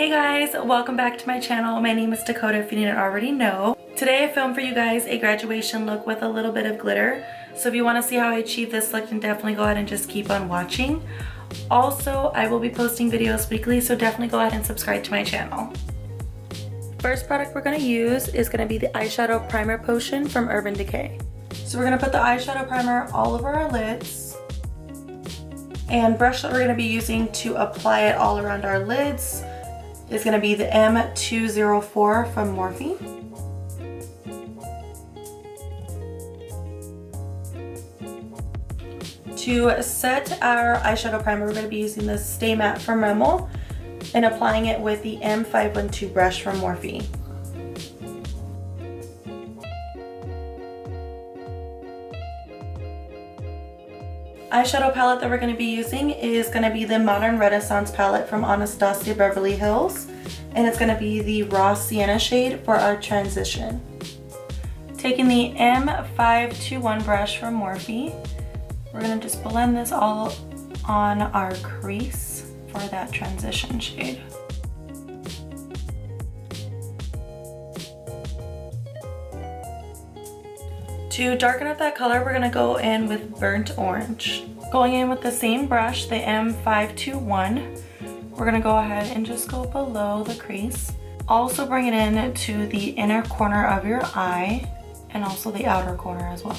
Hey guys, welcome back to my channel. My name is Dakota if you didn't already know. Today I filmed for you guys a graduation look with a little bit of glitter. So if you want to see how I achieve this look, then definitely go ahead and just keep on watching. Also, I will be posting videos weekly, so definitely go ahead and subscribe to my channel. First product we're going to use is going to be the eyeshadow primer potion from Urban Decay. So we're going to put the eyeshadow primer all over our lids. And brush that we're going to be using to apply it all around our lids is going to be the M204 from Morphe. To set our eyeshadow primer, we're going to be using the Stay Matte from RIMMEL and applying it with the M512 brush from Morphe. Eyeshadow palette that we're going to be using is going to be the Modern Renaissance palette from ANASTASIA Beverly Hills, and it's going to be the Raw Sienna shade for our transition. Taking the M521 brush from Morphe, we're going to just blend this all on our crease for that transition shade. To darken up that color, we're going to go in with Burnt Orange. Going in with the same brush, the M521, we're going to go ahead and just go below the crease. Also bring it in to the inner corner of your eye and also the outer corner as well.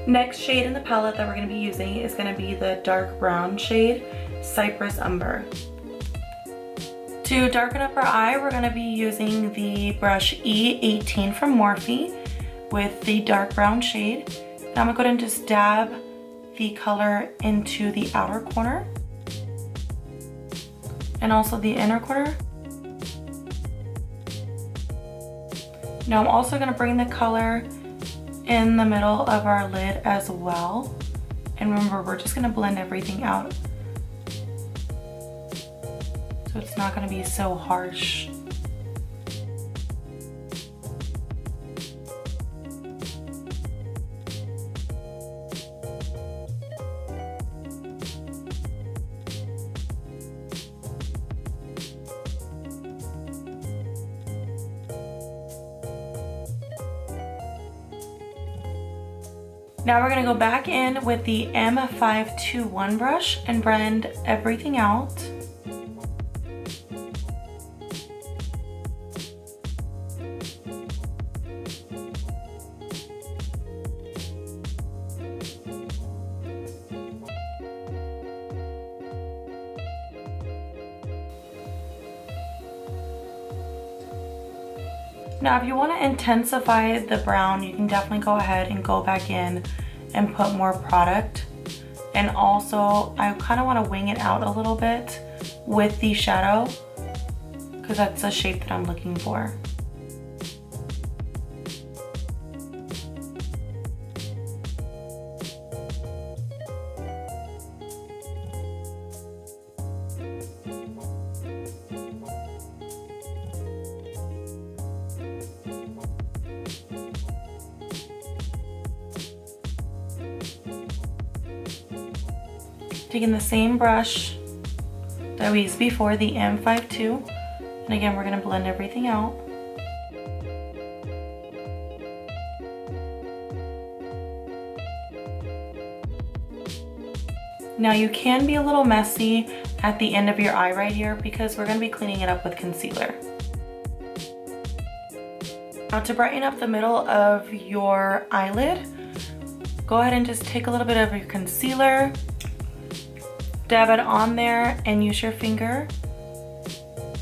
Next shade in the palette that we're going to be using is going to be the dark brown shade, Cypress Umber. To darken up our eye, we're going to be using the brush E18 from Morphe with the dark brown shade. And I'm going to go ahead and just dab the color into the outer corner and also the inner corner. Now I'm also going to bring the color in the middle of our lid as well. And remember, we're just going to blend everything out, so it's not going to be so harsh. Now we're going to go back in with the M521 brush and blend everything out. Now if you want to intensify the brown, you can definitely go ahead and go back in and put more product. And also, I kind of want to wing it out a little bit with the shadow because that's the shape that I'm looking for. Taking the same brush that we used before, the M52, and again we're going to blend everything out. Now you can be a little messy at the end of your eye right here because we're going to be cleaning it up with concealer. Now to brighten up the middle of your eyelid, go ahead and just take a little bit of your concealer, dab it on there, and use your finger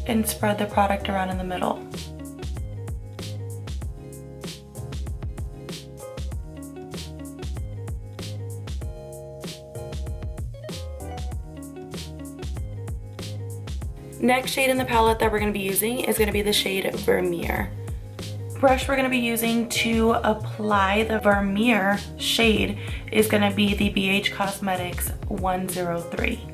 and spread the product around in the middle. Next shade in the palette that we're going to be using is going to be the shade Vermeer. Brush we're going to be using to apply the Vermeer shade is going to be the BH Cosmetics 103.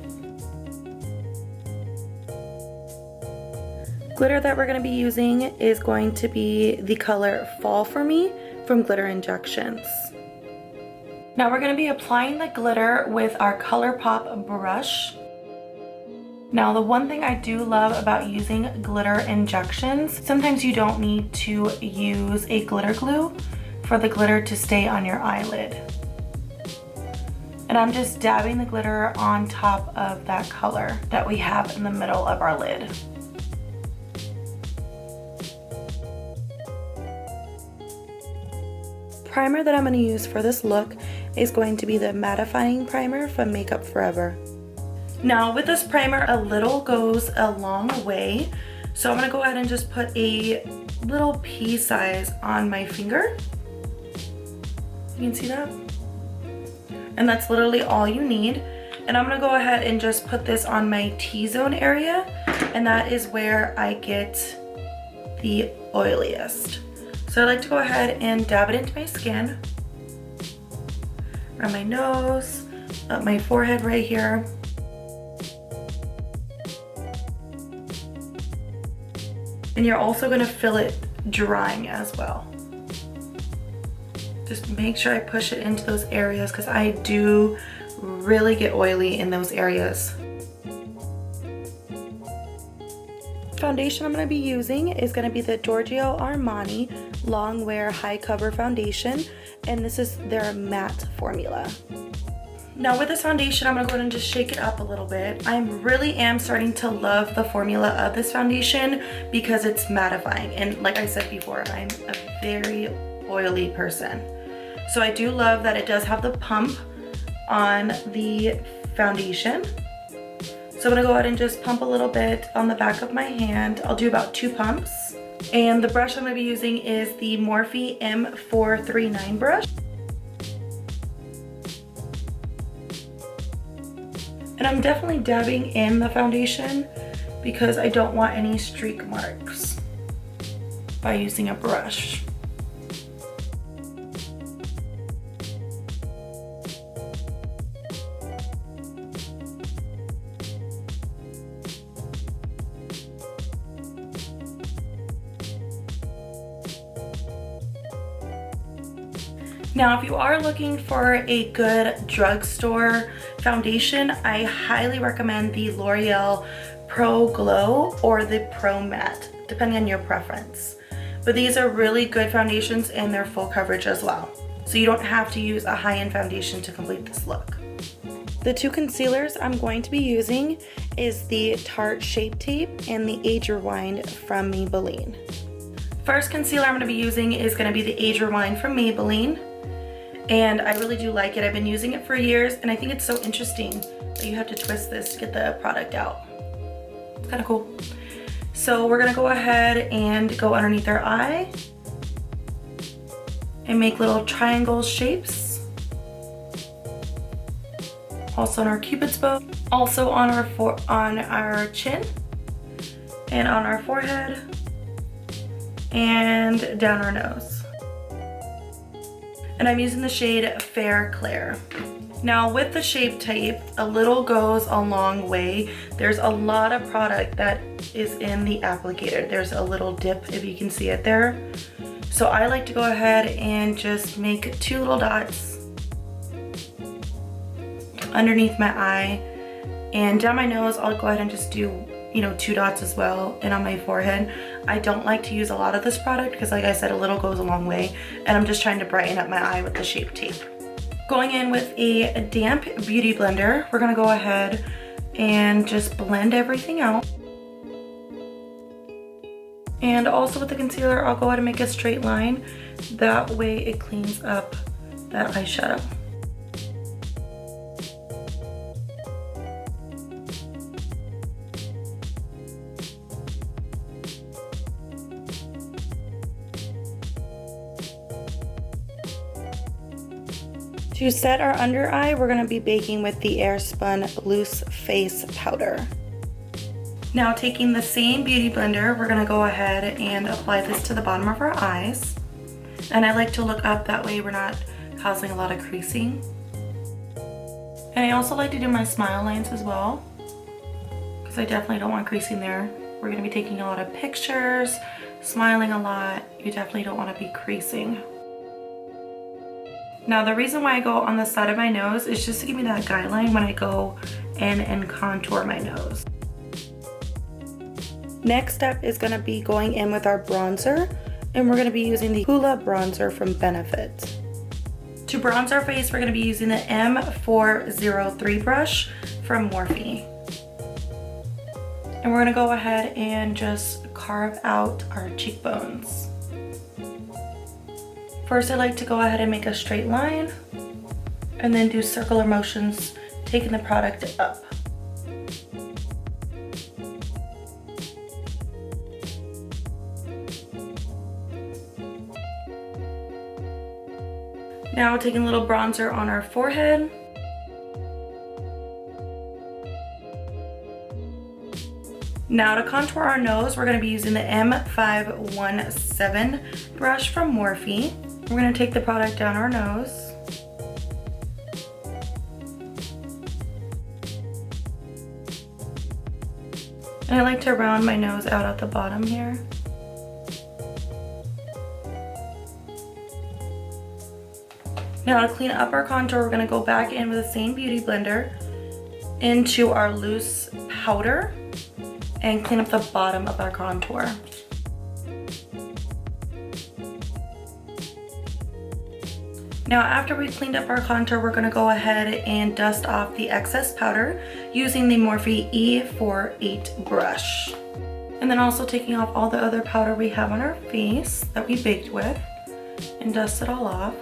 Glitter that we're going to be using is going to be the color Fall For Me from Glitter Injections. Now we're going to be applying the glitter with our ColourPop brush. Now the one thing I do love about using glitter injections, sometimes you don't need to use a glitter glue for the glitter to stay on your eyelid. And I'm just dabbing the glitter on top of that color that we have in the middle of our lid. Primer that I'm going to use for this look is going to be the mattifying primer from Makeup Forever. Now with this primer, a little goes a long way. So I'm going to go ahead and just put a little pea size on my finger. You can see that? And that's literally all you need. And I'm going to go ahead and just put this on my T-zone area. And that is where I get the oiliest. So I like to go ahead and dab it into my skin, around my nose, up my forehead right here. And you're also going to feel it drying as well. Just make sure I push it into those areas because I do really get oily in those areas. Foundation I'm going to be using is going to be the Giorgio Armani Longwear High Cover Foundation, and this is their matte formula. Now with this foundation, I'm going to go ahead and just shake it up a little bit. I really am starting to love the formula of this foundation because it's mattifying, and like I said before, I'm a very oily person. So I do love that it does have the pump on the foundation. So I'm going to go ahead and just pump a little bit on the back of my hand. I'll do about 2 pumps. And the brush I'm going to be using is the Morphe M439 brush. And I'm definitely dabbing in the foundation because I don't want any streak marks by using a brush. Now, if you are looking for a good drugstore foundation, I highly recommend the L'Oreal Pro Glow or the Pro Matte, depending on your preference. But these are really good foundations and they're full coverage as well. So you don't have to use a high-end foundation to complete this look. The 2 concealers I'm going to be using is the Tarte Shape Tape and the Age Rewind from Maybelline. First concealer I'm going to be using is going to be the Age Rewind from Maybelline. And I really do like it. I've been using it for years, and I think it's so interesting that you have to twist this to get the product out. It's kind of cool. So we're gonna go ahead and go underneath our eye and make little triangle shapes. Also on our Cupid's bow, also on our chin, and on our forehead, and down our nose. And I'm using the shade Fair Claire. Now with the Shape Tape, a little goes a long way. There's a lot of product that is in the applicator. There's a little dip, if you can see it there. So I like to go ahead and just make 2 little dots underneath my eye, and down my nose I'll go ahead and just do 2 dots as well, and on my forehead. I don't like to use a lot of this product because, like I said, a little goes a long way, and I'm just trying to brighten up my eye with the Shape Tape. Going in with a damp beauty blender, we're gonna go ahead and just blend everything out. And also with the concealer, I'll go ahead and make a straight line. That way it cleans up that eyeshadow. To set our under eye, we're going to be baking with the Airspun Loose Face Powder. Now taking the same beauty blender, we're going to go ahead and apply this to the bottom of our eyes. And I like to look up, that way we're not causing a lot of creasing. And I also like to do my smile lines as well, because I definitely don't want creasing there. We're going to be taking a lot of pictures, smiling a lot. You definitely don't want to be creasing. Now the reason why I go on the side of my nose is just to give me that guideline when I go in and contour my nose. Next step is going to be going in with our bronzer, and we're going to be using the Hoola bronzer from Benefit. To bronze our face, we're going to be using the M403 brush from Morphe. And we're going to go ahead and just carve out our cheekbones. First, I like to go ahead and make a straight line and then do circular motions, taking the product up. Now taking a little bronzer on our forehead. Now to contour our nose, we're going to be using the M517 brush from Morphe. We're going to take the product down our nose. And I like to round my nose out at the bottom here. Now to clean up our contour, we're going to go back in with the same beauty blender into our loose powder and clean up the bottom of our contour. Now after we cleaned up our contour, we're going to go ahead and dust off the excess powder using the Morphe E48 brush. And then also taking off all the other powder we have on our face that we baked with and dust it all off.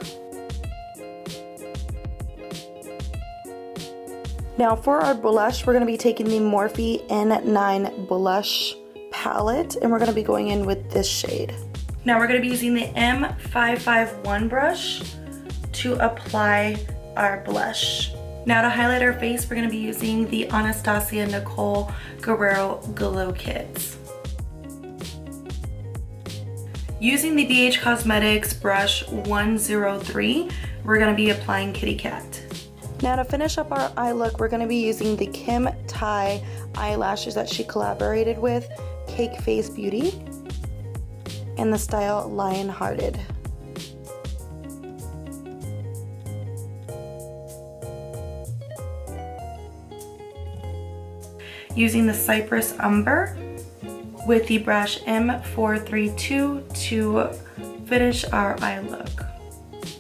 Now for our blush, we're going to be taking the Morphe N9 blush palette, and we're going to be going in with this shade. Now we're going to be using the M551 brush to apply our blush. Now to highlight our face, we're going to be using the ANASTASIA NICOLE GUERRIERO Glow Kit. Using the BH Cosmetics brush 103, we're going to be applying Kitty Cat. Now to finish up our eye look, we're going to be using the Kim Tai eyelashes that she collaborated with, Cake Face Beauty, in the style Lion Hearted. Using the Cypress Umber with the brush M432 to finish our eye look.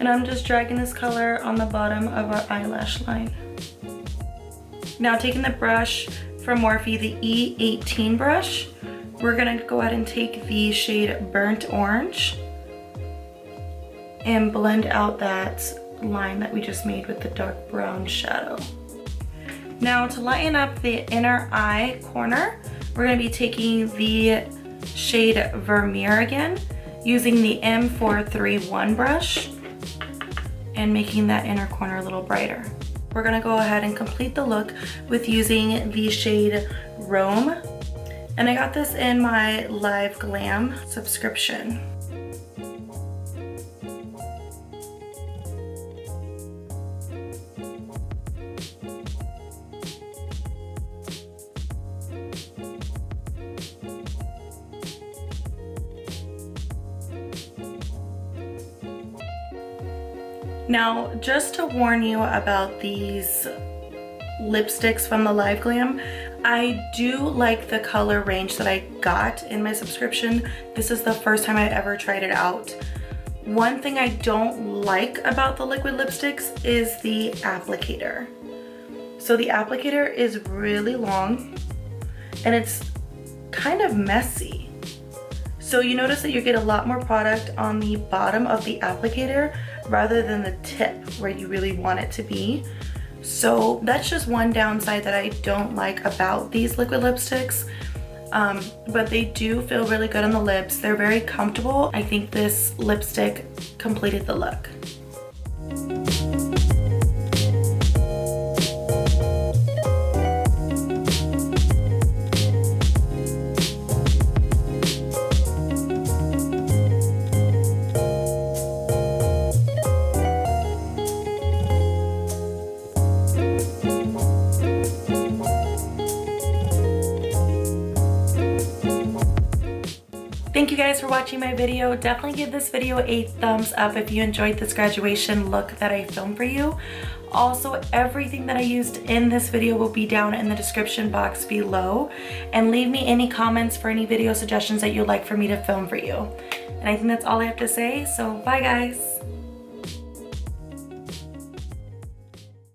And I'm just dragging this color on the bottom of our eyelash line. Now taking the brush from Morphe, the E18 brush, we're gonna go ahead and take the shade Burnt Orange and blend out that line that we just made with the dark brown shadow. Now to lighten up the inner eye corner, we're gonna be taking the shade Vermeer again, using the M431 brush, and making that inner corner a little brighter. We're gonna go ahead and complete the look with using the shade Rome. And I got this in my LIVEGLAM subscription. Now, just to warn you about these lipsticks from the LIVEGLAM, I do like the color range that I got in my subscription. This is the first time I ever tried it out. One thing I don't like about the liquid lipsticks is the applicator. So the applicator is really long and it's kind of messy. So you notice that you get a lot more product on the bottom of the applicator rather than the tip where you really want it to be. So that's just one downside that I don't like about these liquid lipsticks. But they do feel really good on the lips. They're very comfortable. I think this lipstick completed the look. thank you guys for watching my video. Definitely give this video a thumbs up if you enjoyed this graduation look that I filmed for you. Also, everything that I used in this video will be down in the description box below. And leave me any comments for any video suggestions that you'd like for me to film for you. And I think that's all I have to say, so bye guys.